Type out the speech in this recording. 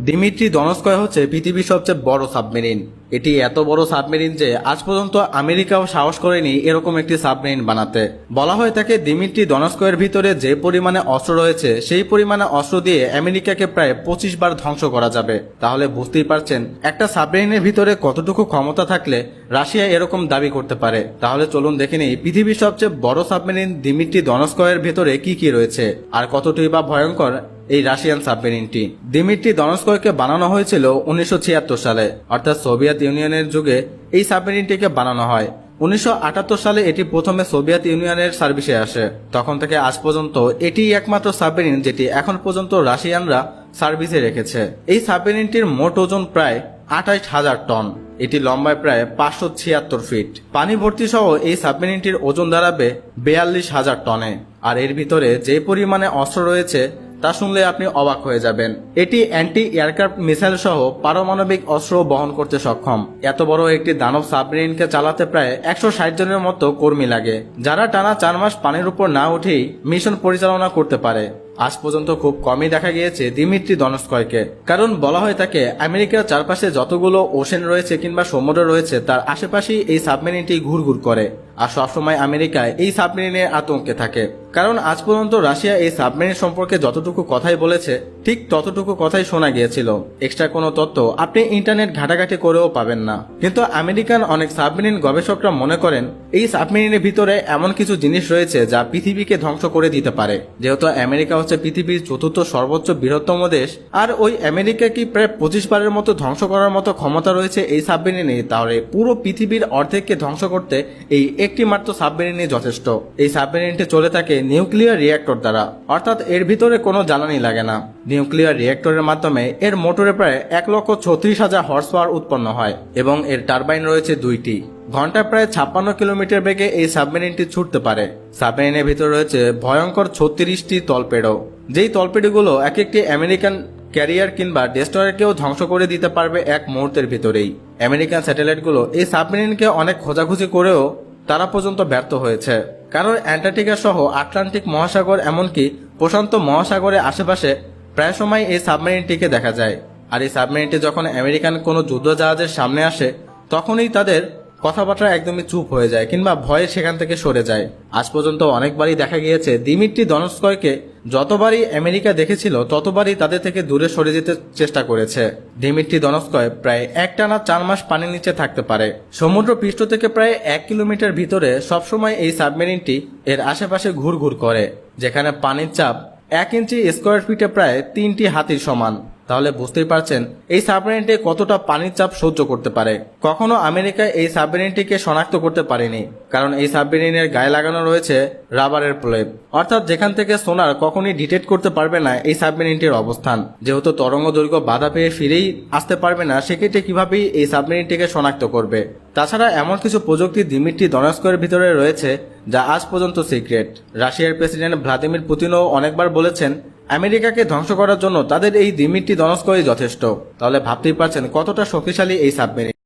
Dmitry দনস্কয় হচ্ছে পৃথিবীর সবচেয়ে বড় সাবমেরিন। এটি এত বড় সাবমেরিন যে আজ পর্যন্ত আমেরিকাও সাহস করেনি এরকম একটি সাবমেরিন বানাতে। বলা হয়ে থাকে দিমিত্রি দনস্কয়ের ভিতরে যে পরিমাণে অস্ত্র রয়েছে সেই পরিমাণে অস্ত্র দিয়ে আমেরিকাকে প্রায় 25 বার ধ্বংস করা যাবে। তাহলে বুঝতেই পারছেন একটা সাবমেরিনের ভিতরে কতটুকু ক্ষমতা থাকলে রাশিয়া এরকম দাবি করতে পারে। তাহলে চলুন দেখে নিই পৃথিবীর সবচেয়ে বড় সাবমেরিন দিমিত্রি দনস্কয়ের ভিতরে কি কি রয়েছে আর কতটুকু বা ভয়ঙ্কর এই রাশিয়ান সাবমেরিনটি। দিমিত্রি দনস্কয়কে বানানো হয়েছিল 1976 সালে, অর্থাৎ সোভিয়েত ইউনিয়নের যুগে এই সাবমেরিনটিকে বানানো হয়। 1978 সালে এটি প্রথমে সোভিয়েত ইউনিয়নের সার্ভিসে আসে। তখন থেকে আজ পর্যন্ত এটি একমাত্র সাবমেরিন যেটি এখন পর্যন্ত রাশিয়ানরা সার্ভিসে রেখেছে। এই সাবমেরিনটির মোট ওজন প্রায় 28,000 টন। এটি লম্বায় প্রায় 576 ফিট। পানি ভর্তি সহ এই সাবমেরিনটির ওজন দাঁড়াবে 42,000 টনে। আর এর ভিতরে যে পরিমাণে অস্ত্র রয়েছে তা শুনলে আপনি অবাক হয়ে যাবেন। এটি অ্যান্টি এয়ারক্রাফট মিসাইল সহ পারমাণবিক অস্ত্র বহন করতে সক্ষম। এত বড় একটি দানব সাবমেরিনকে চালাতে প্রায় 160 জনের মতো কর্মী লাগে, যারা টানা 4 মাস পানির উপর না উঠেই মিশন পরিচালনা করতে পারে। আজ পর্যন্ত খুব কমই দেখা গিয়েছে দিমিত্রি দনস্কয়কে, কারণ বলা হয় থাকে আমেরিকার চারপাশে যতগুলো ওশেন রয়েছে কিংবা সমুদ্র রয়েছে তার আশেপাশেই এই সাবমেরিনটি ঘুরঘুর করে। আর সবসময় আমেরিকায় এই সাবমেরিনের আতঙ্কে থাকে, কারণ আজ পর্যন্ত রাশিয়া এই সাবমেরিন সম্পর্কে যতটুকু কথাই বলেছে ঠিক ততটুকু কথাই শোনা গিয়েছিল। এক্সট্রা কোনো তথ্য আপনি ইন্টারনেট ঘাটাঘাটি করেও পাবেন না। কিন্তু আমেরিকান অনেক সাবমেরিন গবেষকরা মনে করেন এই সাবমেরিনের ভিতরে এমন কিছু জিনিস রয়েছে যা পৃথিবীকে ধ্বংস করে দিতে পারে। যেহেতু আমেরিকা হচ্ছে পৃথিবীর চতুর্থ সর্বোচ্চ বৃহত্তম দেশ, আর ওই আমেরিকা কি প্রায় 25 বারের মতো ধ্বংস করার মতো ক্ষমতা রয়েছে এই সাবমেরিনে, তাহলে পুরো পৃথিবীর অর্ধেককে ধ্বংস করতে এই একটি মাত্র সাবমেরিনই যথেষ্ট। এই সাবমেরিনটি চলে থাকে নিউক্লিয়ার রিঅ্যাক্টর দ্বারা, অর্থাৎ এর ভিতরে কোনো জ্বালানি লাগে না। নিউক্লিয়ার রিঅ্যাক্টরের মাধ্যমে এর মোটরে প্রায় 1,36,000 হর্স পাওয়ার উৎপন্ন হয় এবং এর টারবাইন রয়েছে 2টি। ঘন্টায় প্রায় 56 কিলোমিটার বেগে এই সাবমেরিনটি ছুটতে পারে। সাবমেরিনের ভিতরে রয়েছে ভয়ঙ্কর 36টি তলপেডো, যেই তলপেডোগুলো এক একটি আমেরিকান ক্যারিয়ার কিংবা ডেস্ট্রয়ারকেও ধ্বংস করে দিতে পারবে এক মুহূর্তের ভিতরেই। আমেরিকান স্যাটেলাইটগুলো এই সাবমেরিনকে অনেক খোঁজাখুঁজি করেও তারা পর্যন্ত ব্যর্থ হয়েছে, কারণ অ্যান্টার্কটিকা সহ আটলান্টিক মহাসাগর এমনকি প্রশান্ত মহাসাগরের আশেপাশে প্রায় সময় এই সাবমেরিনটিকে দেখা যায়। আর এই সাবমেরিনটি যখন আমেরিকান কোনো যুদ্ধজাহাজের সামনে আসে তখনই তাদের কথাবার্তা একদমই চুপ হয়ে যায় কিংবা ভয়ে সেখান থেকে সরে যায়। আজ পর্যন্ত অনেকবারই দেখা গিয়েছে দিমিত্রি দনস্কয়কে যতবারই আমেরিকা দেখেছিল ততবারই তাদের থেকে দূরে সরে যেতে চেষ্টা করেছে। দিমিত্রি দনস্কয় প্রায় একটানা 4 মাস পানির নিচে থাকতে পারে। সমুদ্র পৃষ্ঠ থেকে প্রায় 1 কিলোমিটার ভিতরে সবসময় এই সাবমেরিনটি এর আশেপাশে ঘুরঘুর করে, যেখানে পানির চাপ 1 ইঞ্চি স্কোয়ার ফিটে প্রায় 3টি হাতির সমান। তাহলে বুঝতেই পারছেন এই সাবমেরিনটি কতটা পানির চাপ সহ্য করতে পারে। কখনো আমেরিকা এই সাবমেরিনটিকে শনাক্ত করতে পারেনি, কারণ এই সাবমেরিনের গায়ে লাগানো রয়েছে রাবারের প্রলেপ, অর্থাৎ যেখান থেকে সোনার কখনই ডিটেক্ট করতে পারবে না এই সাবমেরিনটির অবস্থান। যেহেতু তরঙ্গ দৈর্ঘ্য বাধা পেয়ে ফিরেই আসতে পারবে না, সেক্ষেত্রে কিভাবেই এই সাবমেরিনটিকে শনাক্ত করবে। তাছাড়া এমন কিছু প্রযুক্তি দিমিত্রি দনস্কয়ের ভিতরে রয়েছে যা আজ পর্যন্ত সিক্রেট। রাশিয়ার প্রেসিডেন্ট ভ্লাদিমির পুতিনও অনেকবার বলেছেন আমেরিকাকে ধ্বংস করার জন্য তাদের এই দিমিত্রি দনস্কয়ই যথেষ্ট। তাহলে ভাবতেই পারছেন কতটা শক্তিশালী এই সাবমেরিন।